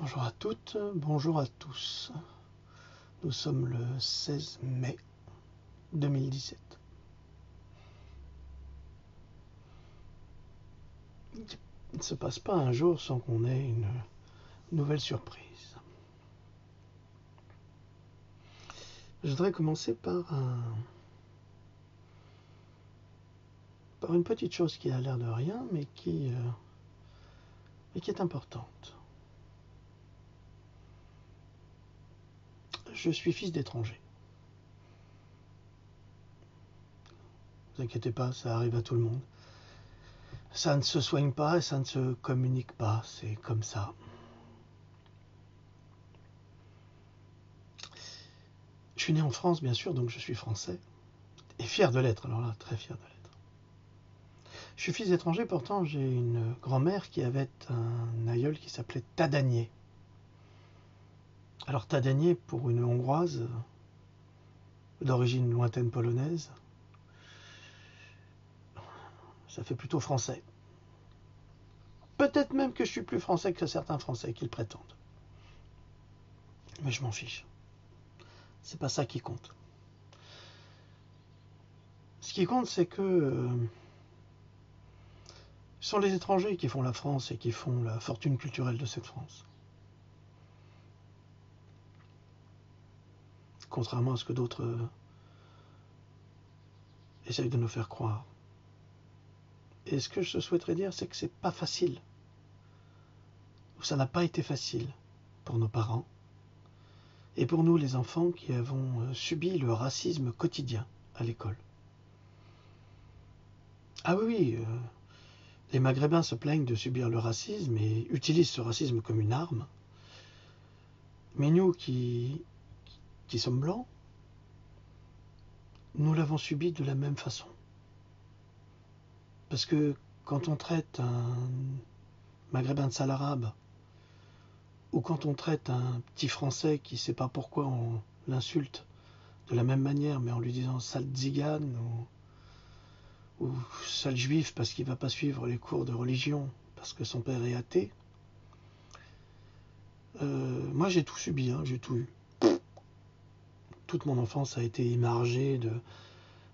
Bonjour à toutes, bonjour à tous. Nous sommes le 16 mai 2017. Il ne se passe pas un jour sans qu'on ait une nouvelle surprise. Je voudrais commencer par une petite chose qui a l'air de rien, mais qui est importante. Je suis fils d'étranger. Ne vous inquiétez pas, ça arrive à tout le monde. Ça ne se soigne pas et ça ne se communique pas, c'est comme ça. Je suis né en France, bien sûr, donc je suis français. Et fier de l'être, alors là, très fier de l'être. Je suis fils d'étranger, pourtant j'ai une grand-mère qui avait un aïeul qui s'appelait Tadanier. Alors Tadanier, pour une Hongroise d'origine lointaine polonaise, ça fait plutôt français. Peut-être même que je suis plus français que certains Français qui le prétendent. Mais je m'en fiche. C'est pas ça qui compte. Ce qui compte, c'est que ce sont les étrangers qui font la France et qui font la fortune culturelle de cette France. Contrairement à ce que d'autres essayent de nous faire croire. Et ce que je souhaiterais dire, c'est que c'est pas facile. Ça n'a pas été facile pour nos parents et pour nous les enfants qui avons subi le racisme quotidien à l'école. Ah oui, les Maghrébins se plaignent de subir le racisme et utilisent ce racisme comme une arme. Mais nous qui sommes blancs, nous l'avons subi de la même façon. Parce que quand on traite un Maghrébin de sale arabe, ou quand on traite un petit Français qui ne sait pas pourquoi on l'insulte de la même manière, mais en lui disant sale tzigane ou sale juif parce qu'il ne va pas suivre les cours de religion parce que son père est athée, moi j'ai tout subi, j'ai tout eu. Toute mon enfance a été émargée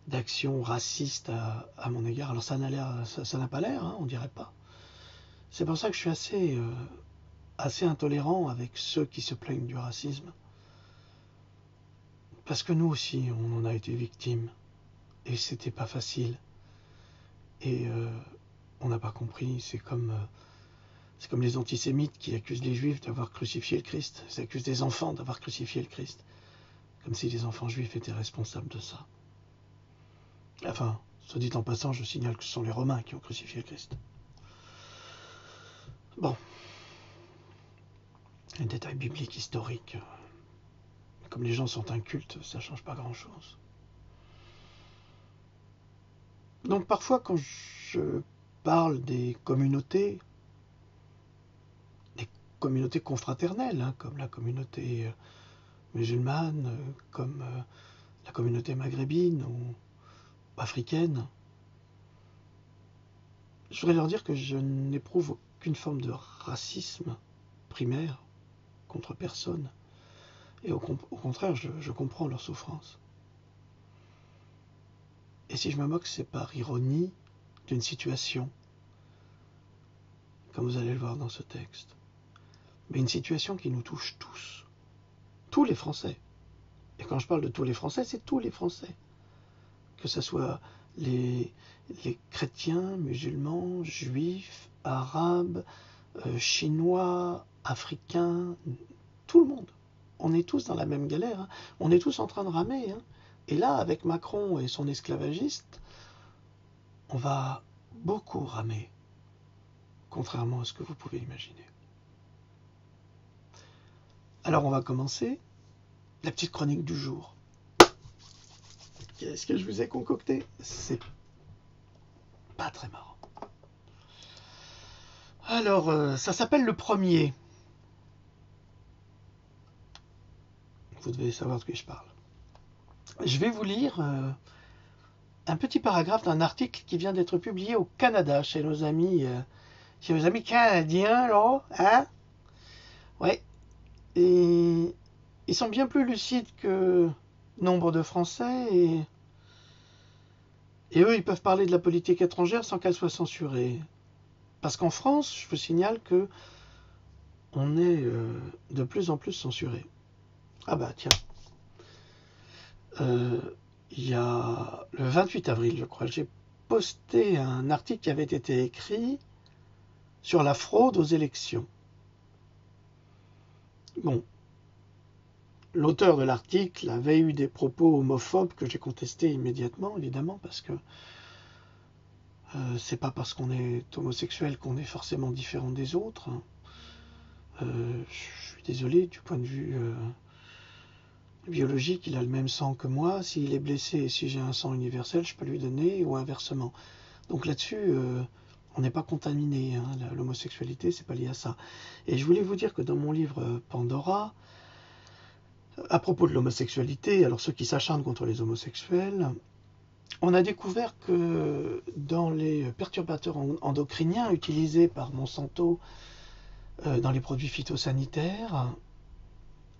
d'actions racistes à mon égard. Alors ça n'a pas l'air, on dirait pas. C'est pour ça que je suis assez intolérant avec ceux qui se plaignent du racisme. Parce que nous aussi, on en a été victimes. Et c'était pas facile. Et on n'a pas compris. C'est comme les antisémites qui accusent les juifs d'avoir crucifié le Christ. Ils accusent des enfants d'avoir crucifié le Christ. Comme si les enfants juifs étaient responsables de ça. Enfin, soit dit en passant, je signale que ce sont les Romains qui ont crucifié le Christ. Bon. Un détail biblique historique. Comme les gens sont incultes, ça ne change pas grand-chose. Donc parfois, quand je parle des communautés confraternelles, comme la communauté musulmane, comme la communauté maghrébine ou africaine, je voudrais leur dire que je n'éprouve aucune forme de racisme primaire contre personne. Et au contraire, je comprends leur souffrance. Et si je me moque, c'est par ironie d'une situation, comme vous allez le voir dans ce texte. Mais une situation qui nous touche tous les Français. Et quand je parle de tous les Français, c'est tous les Français. Que ce soit les chrétiens, musulmans, juifs, arabes, chinois, africains, tout le monde. On est tous dans la même galère, on est tous en train de ramer. Et là, avec Macron et son esclavagiste, on va beaucoup ramer, contrairement à ce que vous pouvez imaginer. Alors on va commencer la petite chronique du jour. Qu'est-ce que je vous ai concocté? C'est pas très marrant. Alors, ça s'appelle le premier. Vous devez savoir de qui je parle. Je vais vous lire un petit paragraphe d'un article qui vient d'être publié au Canada chez nos amis canadiens, là, Ouais, et ils sont bien plus lucides que nombre de Français, et eux, ils peuvent parler de la politique étrangère sans qu'elle soit censurée. Parce qu'en France, je vous signale que on est de plus en plus censuré. Ah bah tiens, euh, il y a le 28 avril, je crois, j'ai posté un article qui avait été écrit sur la fraude aux élections. Bon, l'auteur de l'article avait eu des propos homophobes que j'ai contestés immédiatement, évidemment, parce que c'est pas parce qu'on est homosexuel qu'on est forcément différent des autres. Je suis désolé, du point de vue biologique, il a le même sang que moi. S'il est blessé et si j'ai un sang universel, je peux lui donner, ou inversement. Donc là-dessus, on n'est pas contaminé. Hein. L'homosexualité, c'est pas lié à ça. Et je voulais vous dire que dans mon livre Pandora, à propos de l'homosexualité, alors ceux qui s'acharnent contre les homosexuels, on a découvert que dans les perturbateurs endocriniens utilisés par Monsanto dans les produits phytosanitaires,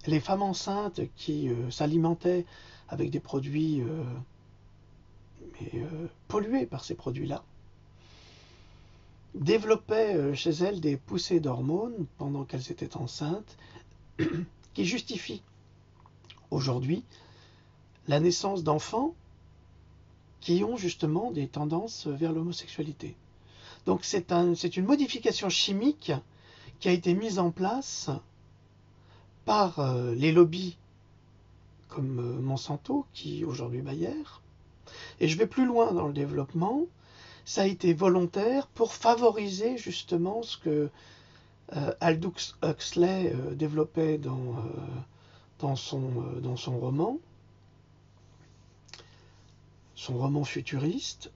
les femmes enceintes qui s'alimentaient avec des produits pollués par ces produits-là développaient chez elles des poussées d'hormones pendant qu'elles étaient enceintes qui justifient aujourd'hui la naissance d'enfants qui ont justement des tendances vers l'homosexualité. Donc c'est une modification chimique qui a été mise en place par les lobbies comme Monsanto, qui aujourd'hui Bayer. Et je vais plus loin dans le développement. Ça a été volontaire pour favoriser justement ce que Aldous Huxley développait dans son roman futuriste,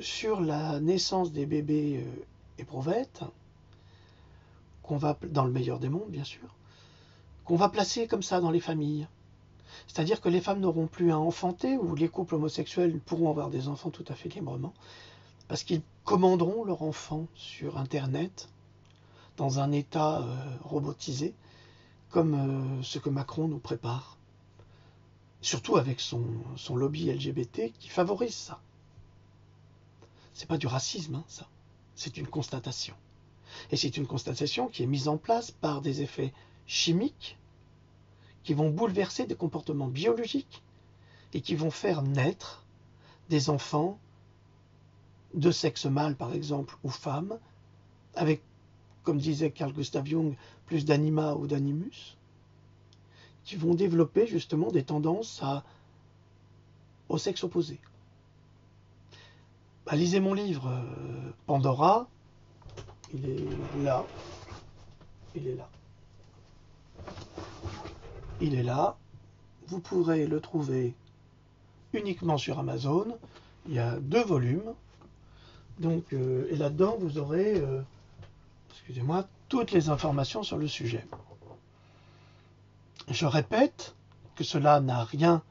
sur la naissance des bébés éprouvettes, qu'on va, dans le meilleur des mondes bien sûr, qu'on va placer comme ça dans les familles. C'est-à-dire que les femmes n'auront plus à enfanter, ou les couples homosexuels pourront avoir des enfants tout à fait librement, parce qu'ils commanderont leur enfant sur Internet, dans un état robotisé, comme ce que Macron nous prépare. Surtout avec son lobby LGBT qui favorise ça. C'est pas du racisme, hein, ça. C'est une constatation. Et c'est une constatation qui est mise en place par des effets chimiques qui vont bouleverser des comportements biologiques et qui vont faire naître des enfants de sexe mâle, par exemple, ou femme, avec, comme disait Carl Gustav Jung, plus d'anima ou d'animus, qui vont développer justement des tendances au sexe opposé. Bah, lisez mon livre Pandora, il est là, il est là. Il est là, vous pourrez le trouver uniquement sur Amazon, il y a 2 volumes, donc, et là-dedans vous aurez, excusez-moi, toutes les informations sur le sujet. Je répète que cela n'a rien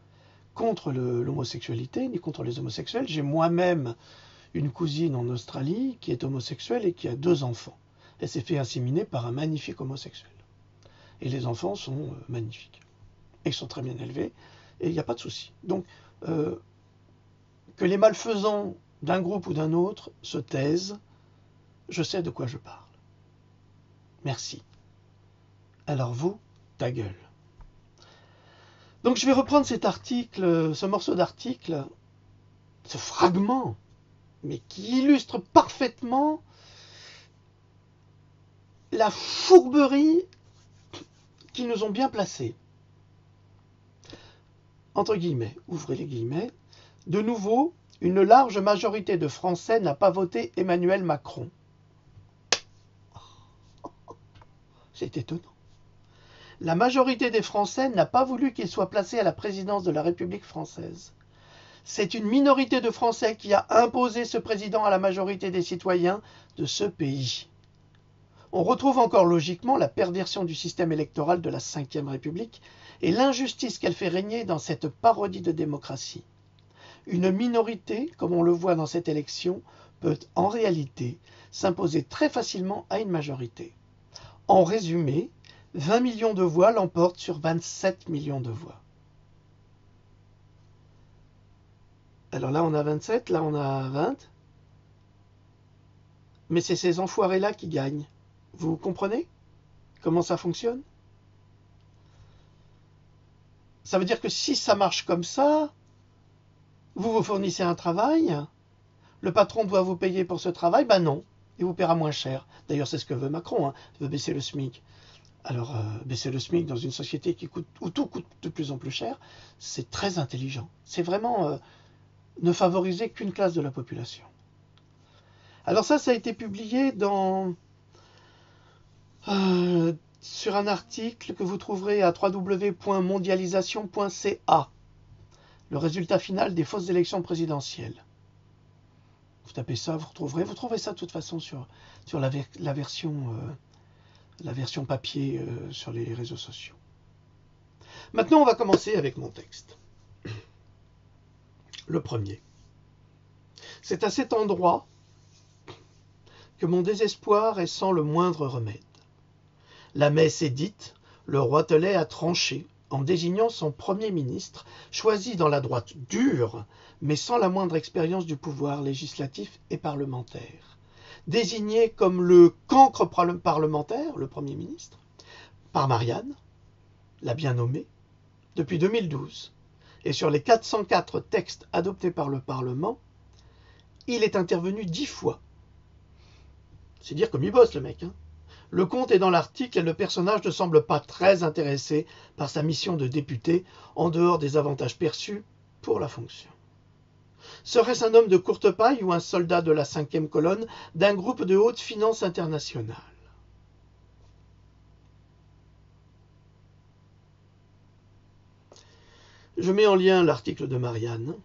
contre l'homosexualité, ni contre les homosexuels. J'ai moi-même une cousine en Australie qui est homosexuelle et qui a 2 enfants. Elle s'est fait inséminer par un magnifique homosexuel. Et les enfants sont magnifiques. Et ils sont très bien élevés. Et il n'y a pas de souci. Donc, que les malfaisants d'un groupe ou d'un autre se taisent, je sais de quoi je parle. Merci. Alors vous, ta gueule. Donc je vais reprendre cet article, ce morceau d'article, ce fragment, mais qui illustre parfaitement la fourberie qu'ils nous ont bien placée. Entre guillemets, ouvrez les guillemets, de nouveau, une large majorité de Français n'a pas voté Emmanuel Macron. C'est étonnant. La majorité des Français n'a pas voulu qu'il soit placé à la présidence de la République française. C'est une minorité de Français qui a imposé ce président à la majorité des citoyens de ce pays. On retrouve encore logiquement la perversion du système électoral de la Ve République et l'injustice qu'elle fait régner dans cette parodie de démocratie. Une minorité, comme on le voit dans cette élection, peut en réalité s'imposer très facilement à une majorité. En résumé, 20 millions de voix l'emportent sur 27 millions de voix. Alors là, on a 27, là, on a 20. Mais c'est ces enfoirés-là qui gagnent. Vous comprenez comment ça fonctionne? Ça veut dire que si ça marche comme ça, vous vous fournissez un travail, le patron doit vous payer pour ce travail, ben non, il vous paiera moins cher. D'ailleurs, c'est ce que veut Macron, hein, il veut baisser le SMIC. Alors, baisser le SMIC dans une société où tout coûte de plus en plus cher, c'est très intelligent. C'est vraiment ne favoriser qu'une classe de la population. Alors ça a été publié sur un article que vous trouverez à www.mondialisation.ca. Le résultat final des fausses élections présidentielles. Vous tapez ça, vous trouverez ça de toute façon sur la version papier sur les réseaux sociaux. Maintenant, on va commencer avec mon texte. Le premier. C'est à cet endroit que mon désespoir est sans le moindre remède. La messe est dite, le roi Thelay a tranché en désignant son premier ministre, choisi dans la droite dure, mais sans la moindre expérience du pouvoir législatif et parlementaire. Désigné comme le cancre parlementaire, le Premier ministre, par Marianne, la bien nommée, depuis 2012. Et sur les 404 textes adoptés par le Parlement, il est intervenu 10 fois. C'est dire comme il bosse le mec. Hein. Le compte est dans l'article et le personnage ne semble pas très intéressé par sa mission de député en dehors des avantages perçus pour la fonction. Serait-ce un homme de courte paille ou un soldat de la 5e colonne d'un groupe de haute finance internationale? Je mets en lien l'article de Marianne.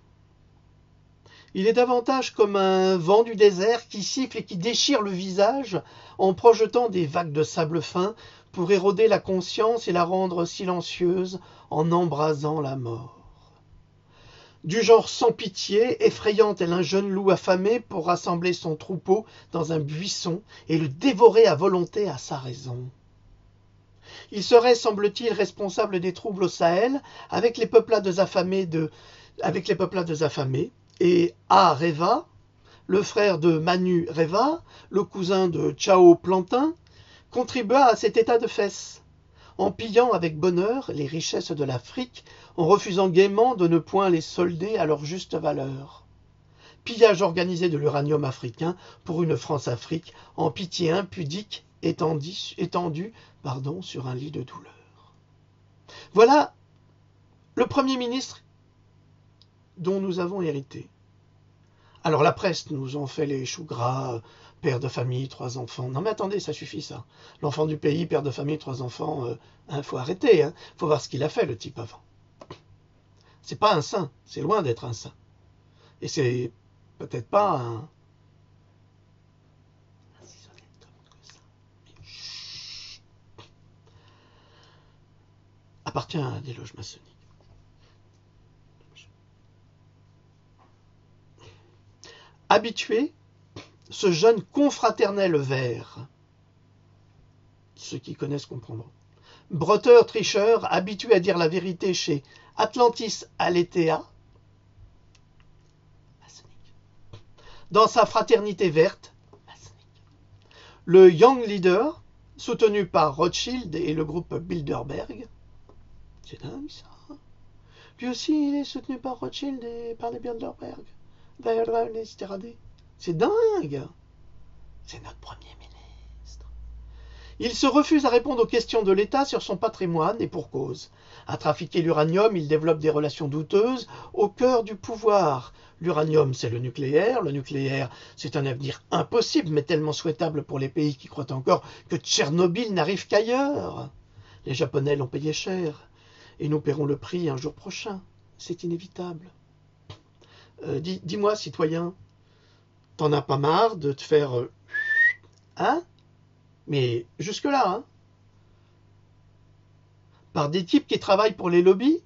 Il est davantage comme un vent du désert qui siffle et qui déchire le visage en projetant des vagues de sable fin pour éroder la conscience et la rendre silencieuse en embrasant la mort. Du genre sans pitié, effrayant tel un jeune loup affamé pour rassembler son troupeau dans un buisson et le dévorer à volonté à sa raison. Il serait, semble-t-il, responsable des troubles au Sahel avec les peuplades affamées et A. Reva, le frère de Manu Reva, le cousin de Chao Plantin, contribua à cet état de fesses, en pillant avec bonheur les richesses de l'Afrique, en refusant gaiement de ne point les solder à leur juste valeur. Pillage organisé de l'uranium africain pour une France-Afrique en pitié impudique étendue sur un lit de douleur. Voilà le Premier ministre dont nous avons hérité. Alors la presse nous en fait les choux gras, père de famille, 3 enfants. Non mais attendez, ça suffit ça. L'enfant du pays, père de famille, 3 enfants, faut arrêter. Faut voir ce qu'il a fait le type avant. C'est pas un saint, c'est loin d'être un saint. Et c'est peut-être pas un si honnête homme que ça. Mais chut, appartient à des loges maçonniques. Habitué, ce jeune confraternel vert, ceux qui connaissent comprendront, breteur, tricheur, habitué à dire la vérité chez Atlantis Aletheia, dans sa fraternité verte, le Young Leader, soutenu par Rothschild et le groupe Bilderberg, c'est dingue ça. Lui aussi, il est soutenu par Rothschild et par les Bilderberg. C'est dingue. C'est notre Premier ministre. Il se refuse à répondre aux questions de l'État sur son patrimoine, et pour cause. À trafiquer l'uranium, il développe des relations douteuses au cœur du pouvoir. L'uranium, c'est le nucléaire. Le nucléaire, c'est un avenir impossible, mais tellement souhaitable pour les pays qui croient encore que Tchernobyl n'arrive qu'ailleurs. Les Japonais l'ont payé cher, et nous paierons le prix un jour prochain. C'est inévitable. Dis-moi, citoyen, t'en as pas marre de te faire... Hein? Mais jusque-là, hein? Par des types qui travaillent pour les lobbies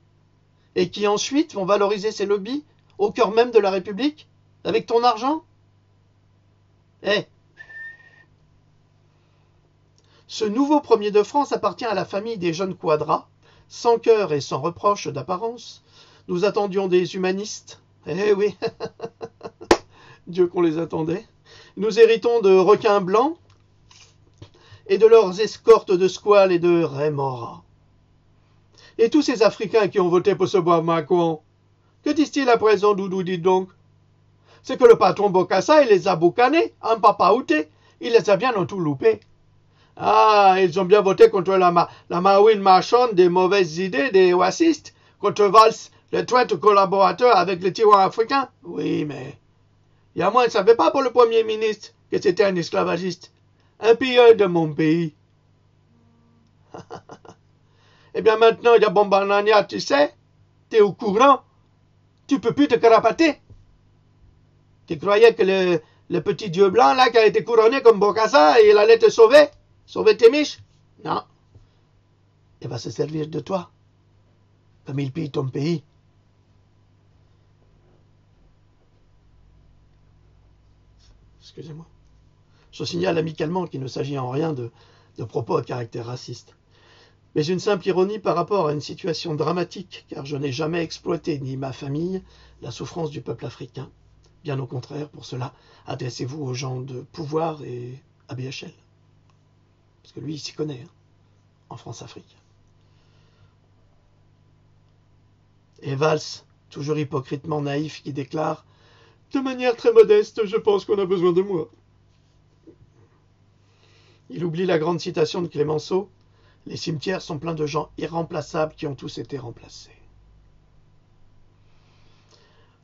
et qui ensuite vont valoriser ces lobbies au cœur même de la République avec ton argent? Ce nouveau premier de France appartient à la famille des jeunes quadras, sans cœur et sans reproche d'apparence. Nous attendions des humanistes. Eh oui, Dieu qu'on les attendait. Nous héritons de requins blancs et de leurs escortes de squales et de rémoras. Et tous ces Africains qui ont voté pour ce bois Macron, que disent-ils à présent, Doudou, dites donc? C'est que le patron Bokassa, il les a boucanés, en papaouté, il les a bien en tout loupé. Ah, ils ont bien voté contre la Marine marchande des mauvaises idées des racistes, contre Valls, le traître collaborateur avec les tyrans africains. Oui, mais il y a moins, ils ne savaient pas pour le Premier ministre que c'était un esclavagiste, un pilleur de mon pays. Eh bien maintenant, il y a Bombanania, tu sais, t'es au courant, tu peux plus te carapater. Tu croyais que le petit dieu blanc là qui a été couronné comme Bokassa, il allait te sauver? Sauver tes miches? Non. Il va se servir de toi, comme il pille ton pays. Excusez-moi. Je signale amicalement qu'il ne s'agit en rien de propos à caractère raciste, mais une simple ironie par rapport à une situation dramatique, car je n'ai jamais exploité, ni ma famille, la souffrance du peuple africain. Bien au contraire, pour cela, adressez-vous aux gens de pouvoir et à BHL. Parce que lui, il s'y connaît, hein, en France-Afrique. Et Valls, toujours hypocritement naïf, qui déclare « De manière très modeste, je pense qu'on a besoin de moi. » Il oublie la grande citation de Clémenceau « Les cimetières sont pleins de gens irremplaçables qui ont tous été remplacés. »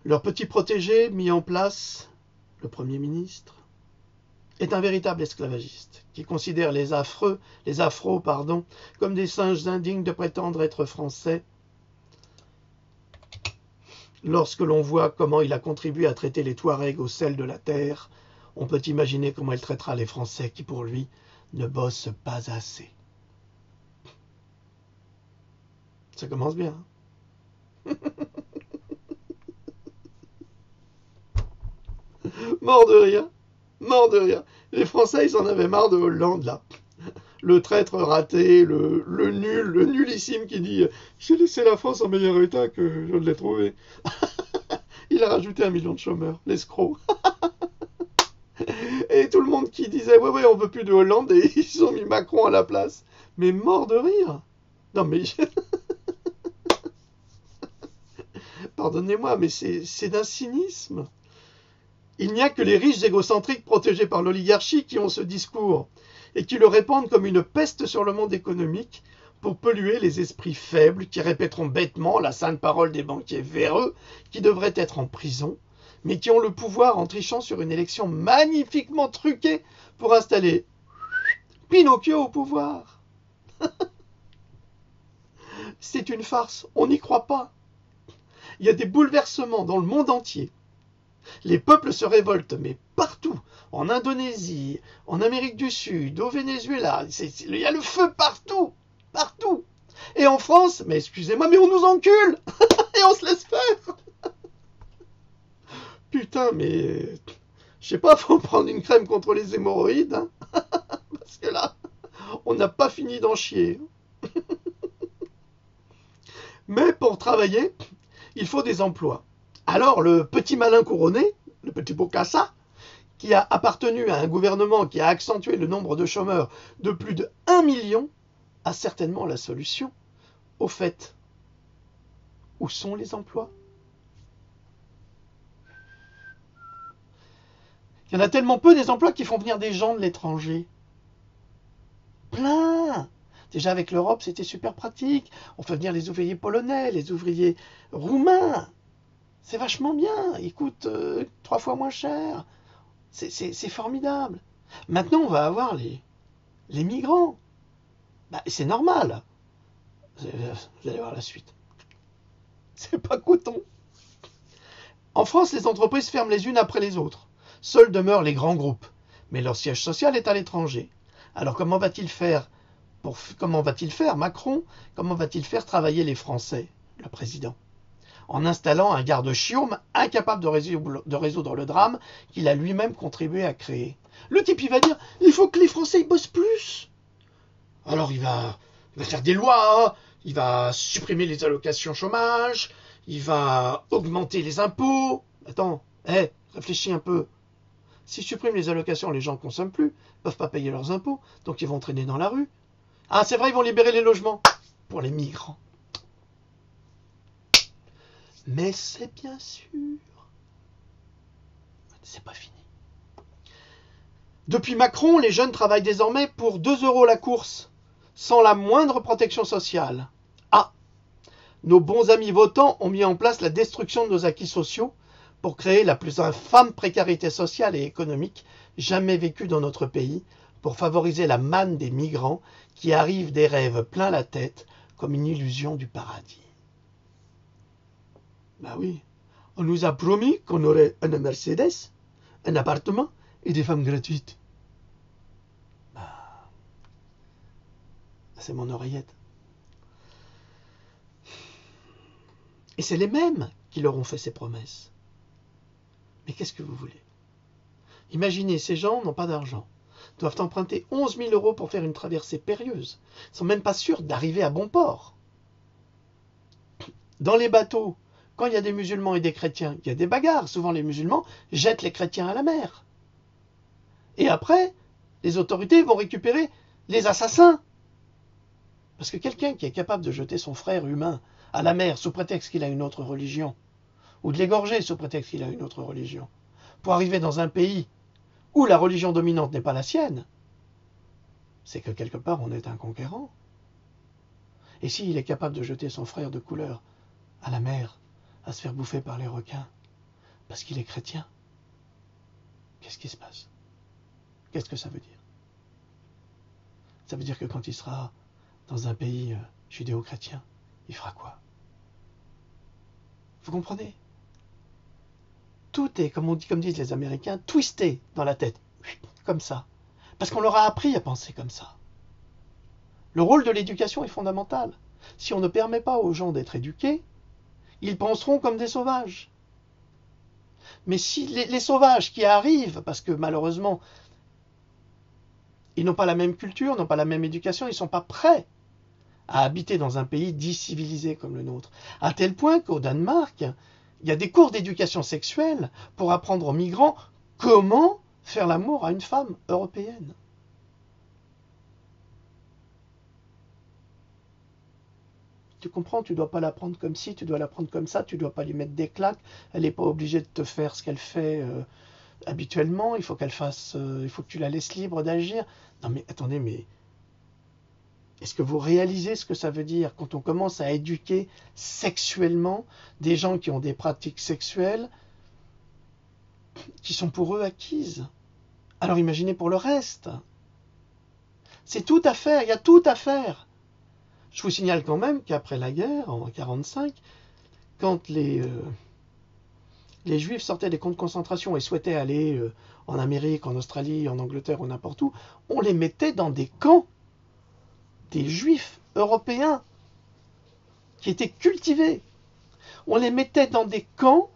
Leur petit protégé mis en place, le Premier ministre, est un véritable esclavagiste qui considère les afros, comme des singes indignes de prétendre être français. Lorsque l'on voit comment il a contribué à traiter les Touaregs au sel de la terre, on peut imaginer comment il traitera les Français qui, pour lui, ne bossent pas assez. Ça commence bien. Mort de rire, mort de rire. Les Français, ils en avaient marre de Hollande, là. Le traître raté, le nul, le nullissime qui dit « J'ai laissé la France en meilleur état que je ne l'ai trouvé. » Il a rajouté 1 million de chômeurs, l'escroc. Et tout le monde qui disait « Ouais, on veut plus de Hollande » et ils ont mis Macron à la place. Mais mort de rire. Non mais... Pardonnez-moi, mais c'est d'un cynisme. Il n'y a que les riches égocentriques protégés par l'oligarchie qui ont ce discours et qui le répandent comme une peste sur le monde économique pour polluer les esprits faibles qui répéteront bêtement la sainte parole des banquiers véreux qui devraient être en prison, mais qui ont le pouvoir en trichant sur une élection magnifiquement truquée pour installer Pinocchio au pouvoir. C'est une farce, on n'y croit pas. Il y a des bouleversements dans le monde entier. Les peuples se révoltent, mais partout, en Indonésie, en Amérique du Sud, au Venezuela, il y a le feu partout, partout. Et en France, mais excusez-moi, mais on nous encule et on se laisse faire. Putain, mais je sais pas, faut prendre une crème contre les hémorroïdes, hein, parce que là, on n'a pas fini d'en chier. Mais pour travailler, il faut des emplois. Alors le petit malin couronné, le petit Bokassa, qui a appartenu à un gouvernement qui a accentué le nombre de chômeurs de plus de 1 million, a certainement la solution. Au fait, où sont les emplois? Il y en a tellement peu des emplois qui font venir des gens de l'étranger. Plein! Déjà avec l'Europe, c'était super pratique. On fait venir les ouvriers polonais, les ouvriers roumains. C'est vachement bien, ils coûtent 3 fois moins cher. C'est formidable. Maintenant, on va avoir les migrants. Bah, c'est normal. Vous allez voir la suite. C'est pas coton. En France, les entreprises ferment les unes après les autres. Seuls demeurent les grands groupes. Mais leur siège social est à l'étranger. Alors comment va-t-il faire Macron, comment va-t-il faire travailler les Français, le président, en installant un garde-chiourme incapable de résoudre le drame qu'il a lui-même contribué à créer. Le type, il va dire, il faut que les Français ils bossent plus. Alors il va faire des lois, il va supprimer les allocations chômage, il va augmenter les impôts. Attends, réfléchis un peu. S'ils suppriment les allocations, les gens ne consomment plus, ne peuvent pas payer leurs impôts, donc ils vont traîner dans la rue. Ah, c'est vrai, ils vont libérer les logements pour les migrants. Mais c'est bien sûr, c'est pas fini. Depuis Macron, les jeunes travaillent désormais pour 2 € la course, sans la moindre protection sociale. Ah, nos bons amis votants ont mis en place la destruction de nos acquis sociaux pour créer la plus infâme précarité sociale et économique jamais vécue dans notre pays, pour favoriser la manne des migrants qui arrivent des rêves plein la tête comme une illusion du paradis. Ben oui, on nous a promis qu'on aurait un Mercedes, un appartement et des femmes gratuites. C'est mon oreillette. Et c'est les mêmes qui leur ont fait ces promesses. Mais qu'est-ce que vous voulez? Imaginez, ces gens n'ont pas d'argent, doivent emprunter 11 000 € pour faire une traversée périlleuse. Ils ne sont même pas sûrs d'arriver à bon port. Dans les bateaux, quand il y a des musulmans et des chrétiens, il y a des bagarres. Souvent, les musulmans jettent les chrétiens à la mer. Et après, les autorités vont récupérer les assassins. Parce que quelqu'un qui est capable de jeter son frère humain à la mer sous prétexte qu'il a une autre religion, ou de l'égorger sous prétexte qu'il a une autre religion, pour arriver dans un pays où la religion dominante n'est pas la sienne, c'est que quelque part on est un conquérant. Et s'il est capable de jeter son frère de couleur à la mer, à se faire bouffer par les requins, parce qu'il est chrétien, qu'est-ce qui se passe? Qu'est-ce que ça veut dire? Ça veut dire que quand il sera dans un pays judéo-chrétien, il fera quoi? Vous comprenez? Tout est, comme disent les Américains, twisté dans la tête, comme ça. Parce qu'on leur a appris à penser comme ça. Le rôle de l'éducation est fondamental. Si on ne permet pas aux gens d'être éduqués, ils penseront comme des sauvages. Mais si les sauvages qui arrivent, parce que malheureusement, ils n'ont pas la même culture, n'ont pas la même éducation, ils ne sont pas prêts à habiter dans un pays dit civilisé comme le nôtre. À tel point qu'au Danemark, il y a des cours d'éducation sexuelle pour apprendre aux migrants comment faire l'amour à une femme européenne. Tu comprends, tu ne dois pas la prendre comme ci, tu dois la prendre comme ça, tu ne dois pas lui mettre des claques, elle n'est pas obligée de te faire ce qu'elle fait habituellement, il faut qu'elle fasse, il faut que tu la laisses libre d'agir. Non mais attendez, mais est-ce que vous réalisez ce que ça veut dire quand on commence à éduquer sexuellement des gens qui ont des pratiques sexuelles qui sont pour eux acquises? Alors imaginez pour le reste. C'est tout à faire, il y a tout à faire. Je vous signale quand même qu'après la guerre, en 1945, quand les Juifs sortaient des camps de concentration et souhaitaient aller en Amérique, en Australie, en Angleterre ou n'importe où, on les mettait dans des camps des Juifs européens qui étaient cultivés. On les mettait dans des camps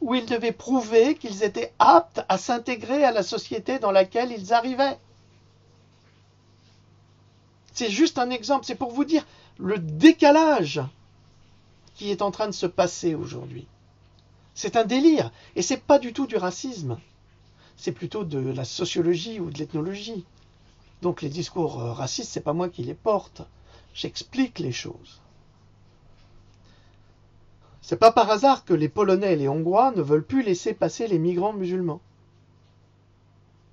où ils devaient prouver qu'ils étaient aptes à s'intégrer à la société dans laquelle ils arrivaient. C'est juste un exemple, c'est pour vous dire le décalage qui est en train de se passer aujourd'hui. C'est un délire, et c'est pas du tout du racisme. C'est plutôt de la sociologie ou de l'ethnologie. Donc les discours racistes, c'est pas moi qui les porte. J'explique les choses. C'est pas par hasard que les Polonais et les Hongrois ne veulent plus laisser passer les migrants musulmans.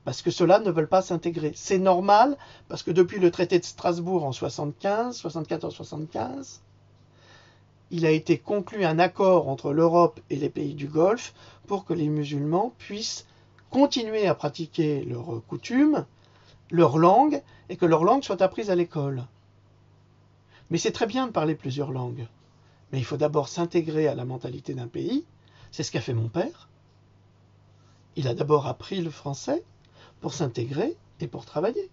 Parce que ceux-là ne veulent pas s'intégrer. C'est normal, parce que depuis le traité de Strasbourg en 74-75, il a été conclu un accord entre l'Europe et les pays du Golfe pour que les musulmans puissent continuer à pratiquer leurs coutumes, leur langue, et que leur langue soit apprise à l'école. Mais c'est très bien de parler plusieurs langues. Mais il faut d'abord s'intégrer à la mentalité d'un pays. C'est ce qu'a fait mon père. Il a d'abord appris le français pour s'intégrer et pour travailler.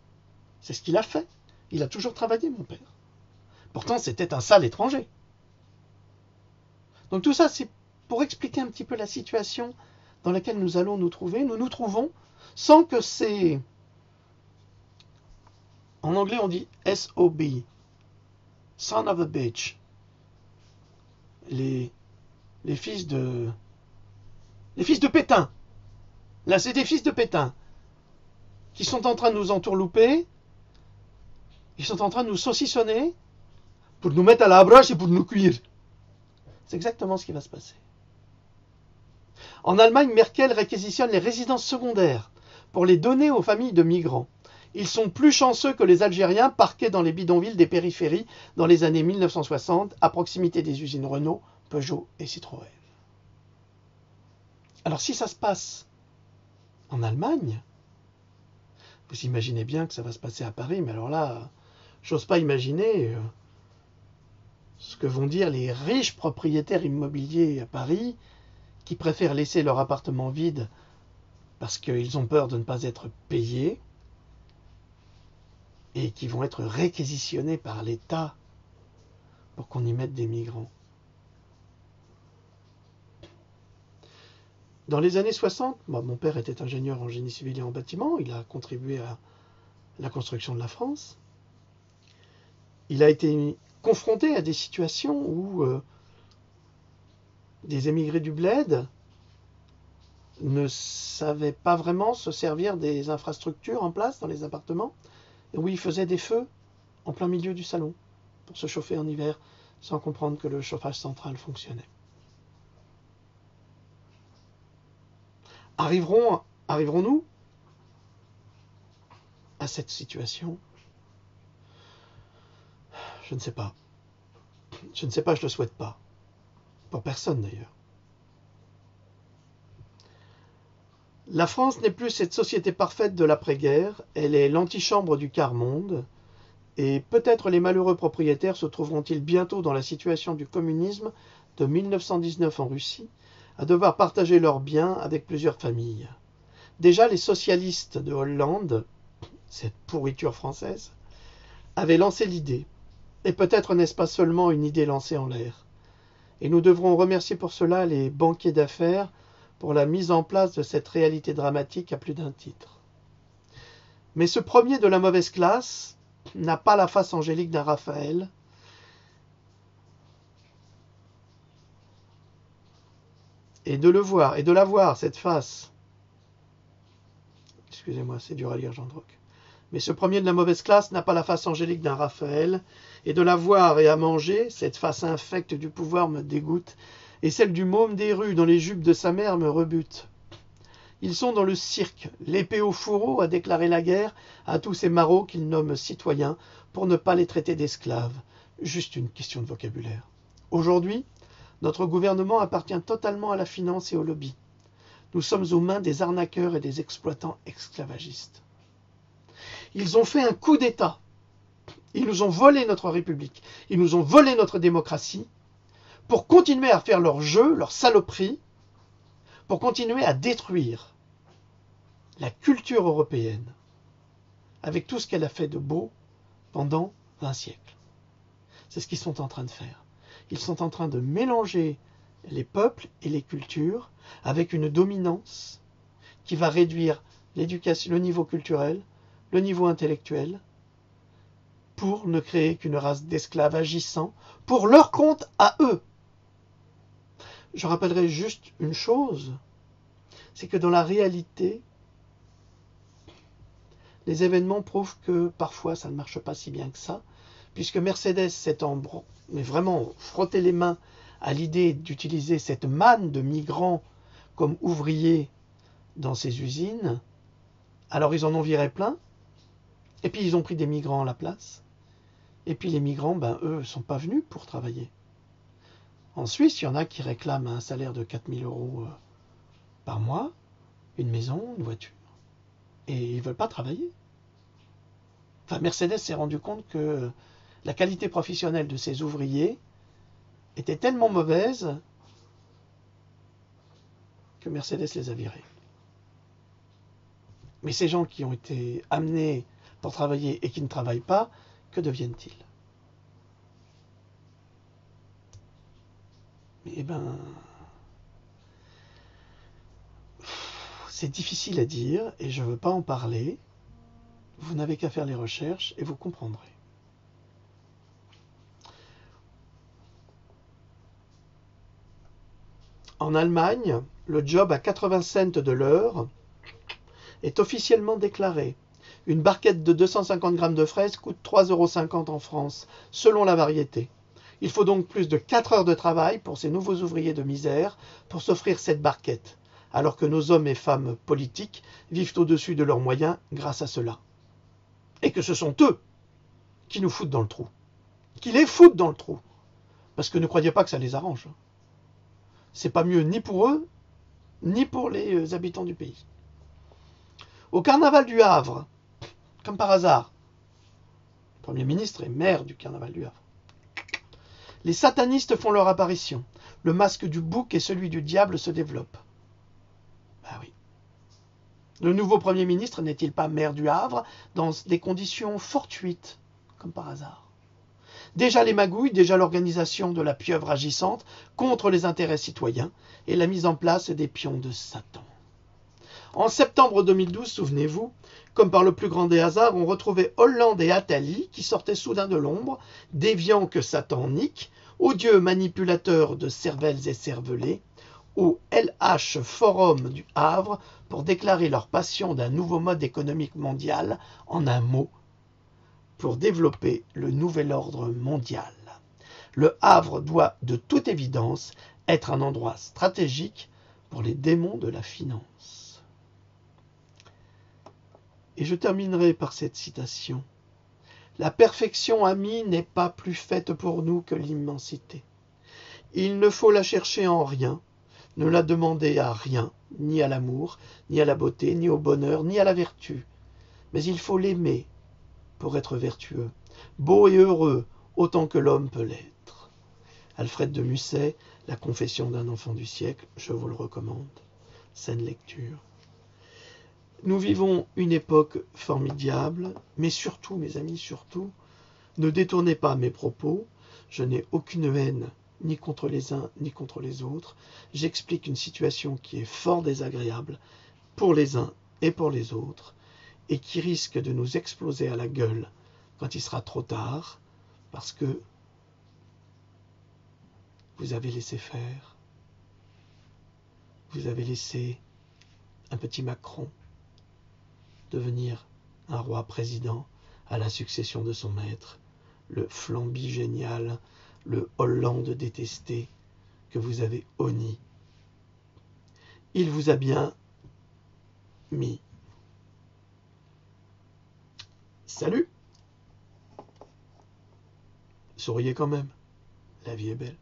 C'est ce qu'il a fait. Il a toujours travaillé, mon père. Pourtant, c'était un sale étranger. Donc tout ça, c'est pour expliquer un petit peu la situation dans laquelle nous allons nous trouver. Nous nous trouvons sans que ces En anglais, on dit SOB, son of a bitch. Les fils de... Les fils de Pétain. Là, c'est des fils de Pétain qui sont en train de nous entourlouper. Ils sont en train de nous saucissonner pour nous mettre à la broche et pour nous cuire. C'est exactement ce qui va se passer. En Allemagne, Merkel réquisitionne les résidences secondaires pour les donner aux familles de migrants. Ils sont plus chanceux que les Algériens parqués dans les bidonvilles des périphéries dans les années 1960, à proximité des usines Renault, Peugeot et Citroën. Alors si ça se passe en Allemagne, vous imaginez bien que ça va se passer à Paris, mais alors là, j'ose pas imaginer ce que vont dire les riches propriétaires immobiliers à Paris qui préfèrent laisser leur appartement vide parce qu'ils ont peur de ne pas être payés et qui vont être réquisitionnés par l'État pour qu'on y mette des migrants. Dans les années 60, mon père était ingénieur en génie civil et en bâtiment, il a contribué à la construction de la France. Il a été confronté à des situations où des émigrés du bled ne savaient pas vraiment se servir des infrastructures en place dans les appartements, et où ils faisaient des feux en plein milieu du salon pour se chauffer en hiver sans comprendre que le chauffage central fonctionnait. Arriverons-nous à cette situation? Je ne sais pas. Je ne sais pas, je ne le souhaite pas. Pour personne d'ailleurs. La France n'est plus cette société parfaite de l'après-guerre, elle est l'antichambre du quart-monde, et peut-être les malheureux propriétaires se trouveront-ils bientôt dans la situation du communisme de 1919 en Russie, à devoir partager leurs biens avec plusieurs familles. Déjà, les socialistes de Hollande, cette pourriture française, avaient lancé l'idée. Et peut-être n'est-ce pas seulement une idée lancée en l'air. Et nous devrons remercier pour cela les banquiers d'affaires pour la mise en place de cette réalité dramatique à plus d'un titre. Mais ce premier de la mauvaise classe n'a pas la face angélique d'un Raphaël. Et de le voir, et de la voir, cette face. Excusez-moi, c'est dur à lire, Jean Droc. Mais ce premier de la mauvaise classe n'a pas la face angélique d'un Raphaël, et de la voir et à manger, cette face infecte du pouvoir me dégoûte, et celle du môme des rues dans les jupes de sa mère me rebute. Ils sont dans le cirque, l'épée au fourreau à déclarer la guerre à tous ces marauds qu'ils nomment citoyens, pour ne pas les traiter d'esclaves. Juste une question de vocabulaire. Aujourd'hui, notre gouvernement appartient totalement à la finance et au lobby. Nous sommes aux mains des arnaqueurs et des exploitants esclavagistes. Ils ont fait un coup d'État. Ils nous ont volé notre République. Ils nous ont volé notre démocratie pour continuer à faire leur jeu, leur saloperie, pour continuer à détruire la culture européenne avec tout ce qu'elle a fait de beau pendant 20 siècles. C'est ce qu'ils sont en train de faire. Ils sont en train de mélanger les peuples et les cultures avec une dominance qui va réduire l'éducation, le niveau culturel, le niveau intellectuel, pour ne créer qu'une race d'esclaves agissant pour leur compte à eux. Je rappellerai juste une chose, c'est que dans la réalité, les événements prouvent que parfois ça ne marche pas si bien que ça, puisque Mercedes s'est vraiment frotté les mains à l'idée d'utiliser cette manne de migrants comme ouvriers dans ses usines. Alors ils en ont viré plein, et puis ils ont pris des migrants à la place. Et puis les migrants, eux, ne sont pas venus pour travailler. En Suisse, il y en a qui réclament un salaire de 4 000 € par mois, une maison, une voiture. Et ils ne veulent pas travailler. Enfin, Mercedes s'est rendu compte que la qualité professionnelle de ses ouvriers était tellement mauvaise que Mercedes les a virés. Mais ces gens qui ont été amenés pour travailler et qui ne travaillent pas, que deviennent-ils? Eh bien, c'est difficile à dire et je ne veux pas en parler. Vous n'avez qu'à faire les recherches et vous comprendrez. En Allemagne, le job à 80 cents de l'heure est officiellement déclaré. Une barquette de 250 grammes de fraises coûte 3,50 € en France, selon la variété. Il faut donc plus de 4 heures de travail pour ces nouveaux ouvriers de misère pour s'offrir cette barquette, alors que nos hommes et femmes politiques vivent au-dessus de leurs moyens grâce à cela. Et que ce sont eux qui nous foutent dans le trou. Qui les foutent dans le trou. Parce que ne croyez pas que ça les arrange. C'est pas mieux ni pour eux, ni pour les habitants du pays. Au carnaval du Havre, comme par hasard, le Premier ministre est maire du carnaval du Havre. Les satanistes font leur apparition. Le masque du bouc et celui du diable se développent. Ben oui. Le nouveau Premier ministre n'est-il pas maire du Havre dans des conditions fortuites, comme par hasard? Déjà les magouilles, déjà l'organisation de la pieuvre agissante contre les intérêts citoyens et la mise en place des pions de Satan. En septembre 2012, souvenez-vous, comme par le plus grand des hasards, on retrouvait Hollande et Attali qui sortaient soudain de l'ombre, déviant que Satan nique, odieux manipulateurs de cervelles et cervelés, au LH Forum du Havre pour déclarer leur passion d'un nouveau mode économique mondial, en un mot, pour développer le nouvel ordre mondial. Le Havre doit, de toute évidence, être un endroit stratégique pour les démons de la finance. Et je terminerai par cette citation. La perfection, amis, n'est pas plus faite pour nous que l'immensité. Il ne faut la chercher en rien, ne la demander à rien, ni à l'amour, ni à la beauté, ni au bonheur, ni à la vertu. Mais il faut l'aimer pour être vertueux, beau et heureux, autant que l'homme peut l'être. Alfred de Musset, La confession d'un enfant du siècle, je vous le recommande. Saine lecture. Nous vivons une époque formidable, mais surtout, mes amis, surtout, ne détournez pas mes propos, je n'ai aucune haine ni contre les uns ni contre les autres. J'explique une situation qui est fort désagréable pour les uns et pour les autres, et qui risque de nous exploser à la gueule quand il sera trop tard, parce que vous avez laissé faire, vous avez laissé un petit Macron devenir un roi président à la succession de son maître, le Flamby génial, le Hollande détesté que vous avez honni. Il vous a bien mis. Salut! Souriez quand même, la vie est belle.